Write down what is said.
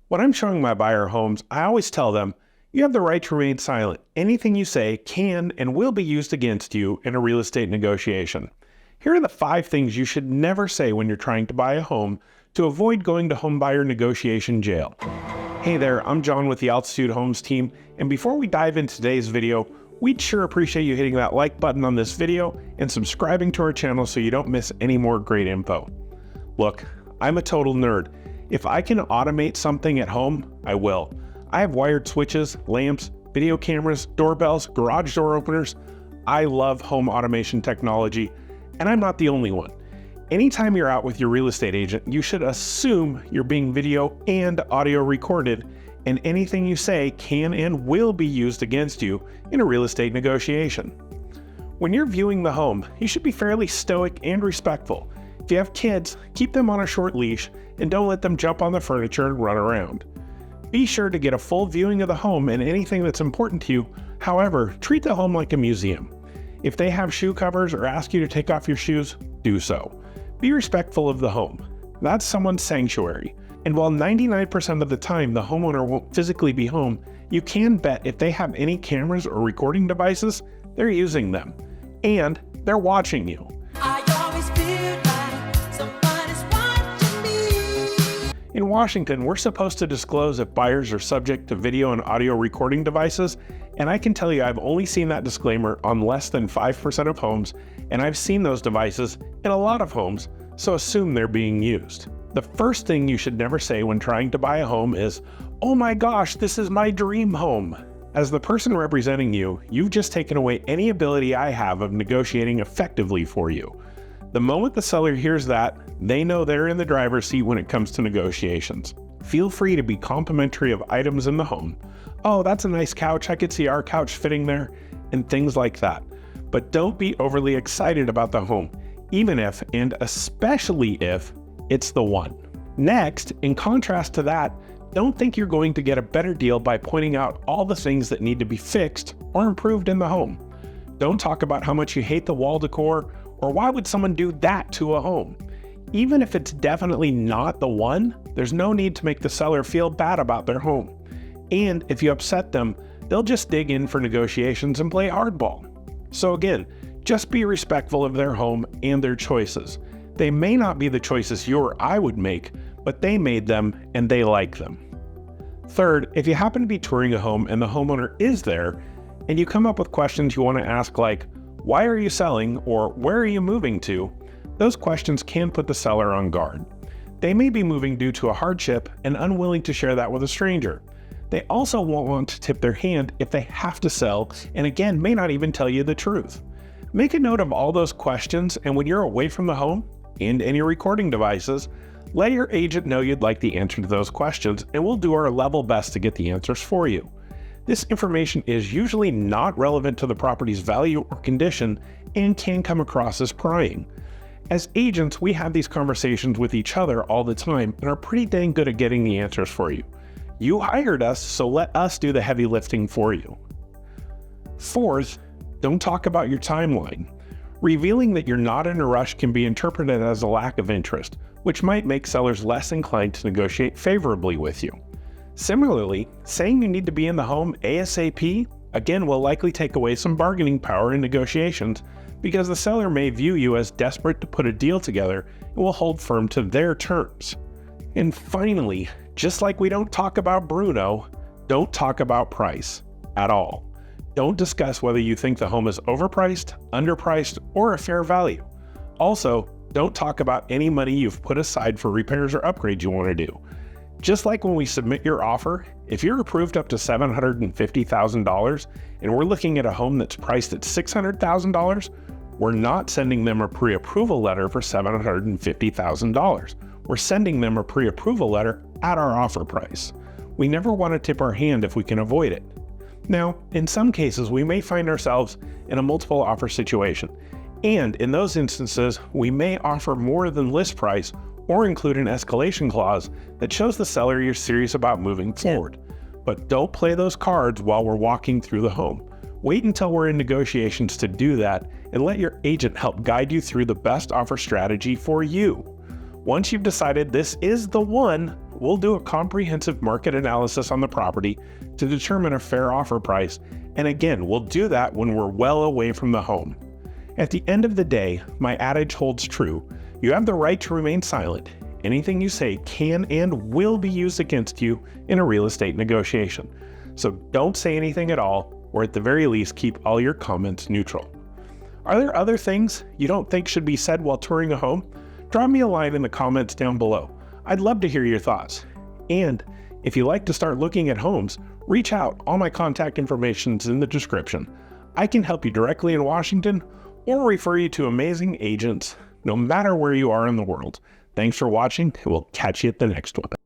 When I'm showing my buyer homes, I always tell them, you have the right to remain silent. Anything you say can and will be used against you in a real estate negotiation. Here are the 5 things you should never say when you're trying to buy a home to avoid going to home buyer negotiation jail. Hey there, I'm John with the Altitude Homes team, and before we dive into today's video, we'd sure appreciate you hitting that like button on this video and subscribing to our channel so you don't miss any more great info. Look, I'm a total nerd. If I can automate something at home, I will. I have wired switches, lamps, video cameras, doorbells, garage door openers. I love home automation technology, and I'm not the only one. Anytime you're out with your real estate agent, you should assume you're being video and audio recorded, and anything you say can and will be used against you in a real estate negotiation. When you're viewing the home, you should be fairly stoic and respectful. If you have kids, keep them on a short leash and don't let them jump on the furniture and run around. Be sure to get a full viewing of the home and anything that's important to you. However, treat the home like a museum. If they have shoe covers or ask you to take off your shoes, do so. Be respectful of the home. That's someone's sanctuary. And while 99% of the time the homeowner won't physically be home, you can bet if they have any cameras or recording devices, they're using them. And they're watching you. In Washington, we're supposed to disclose if buyers are subject to video and audio recording devices, and I can tell you I've only seen that disclaimer on less than 5% of homes, and I've seen those devices in a lot of homes, so assume they're being used. The first thing you should never say when trying to buy a home is, "Oh my gosh, this is my dream home." As the person representing you, you've just taken away any ability I have of negotiating effectively for you. The moment the seller hears that, they know they're in the driver's seat when it comes to negotiations. Feel free to be complimentary of items in the home. "Oh, that's a nice couch, I could see our couch fitting there," and things like that. But don't be overly excited about the home, even if, and especially if, it's the one. Next, in contrast to that, don't think you're going to get a better deal by pointing out all the things that need to be fixed or improved in the home. Don't talk about how much you hate the wall decor, or why would someone do that to a home. Even if it's definitely not the one, there's no need to make the seller feel bad about their home. And if you upset them, they'll just dig in for negotiations and play hardball. So again, just be respectful of their home and their choices. They may not be the choices you or I would make, but they made them and they like them. Third, if you happen to be touring a home and the homeowner is there, and you come up with questions you want to ask like, "Why are you selling?" or "Where are you moving to?" those questions can put the seller on guard. They may be moving due to a hardship and unwilling to share that with a stranger. They also won't want to tip their hand if they have to sell, and again, may not even tell you the truth. Make a note of all those questions, and when you're away from the home and any recording devices, let your agent know you'd like the answer to those questions, and we'll do our level best to get the answers for you. This information is usually not relevant to the property's value or condition and can come across as prying. As agents, we have these conversations with each other all the time and are pretty dang good at getting the answers for you. You hired us, so let us do the heavy lifting for you. Fourth, don't talk about your timeline. Revealing that you're not in a rush can be interpreted as a lack of interest, which might make sellers less inclined to negotiate favorably with you. Similarly, saying you need to be in the home ASAP, again, will likely take away some bargaining power in negotiations because the seller may view you as desperate to put a deal together and will hold firm to their terms. And finally, just like we don't talk about Bruno, don't talk about price at all. Don't discuss whether you think the home is overpriced, underpriced, or a fair value. Also, don't talk about any money you've put aside for repairs or upgrades you want to do. Just like when we submit your offer, if you're approved up to $750,000 and we're looking at a home that's priced at $600,000, we're not sending them a pre-approval letter for $750,000. We're sending them a pre-approval letter at our offer price. We never want to tip our hand if we can avoid it. Now, in some cases, we may find ourselves in a multiple offer situation, and in those instances, we may offer more than list price or include an escalation clause that shows the seller you're serious about moving forward. But don't play those cards while we're walking through the home. Wait until we're in negotiations to do that, and let your agent help guide you through the best offer strategy for you. Once you've decided this is the one, we'll do a comprehensive market analysis on the property to determine a fair offer price. And again, we'll do that when we're well away from the home. At the end of the day, my adage holds true. You have the right to remain silent. Anything you say can and will be used against you in a real estate negotiation. So don't say anything at all, or at the very least, keep all your comments neutral. Are there other things you don't think should be said while touring a home? Drop me a line in the comments down below. I'd love to hear your thoughts. And if you like to start looking at homes, reach out. All my contact information is in the description. I can help you directly in Washington or refer you to amazing agents, no matter where you are in the world. Thanks for watching, and we'll catch you at the next one.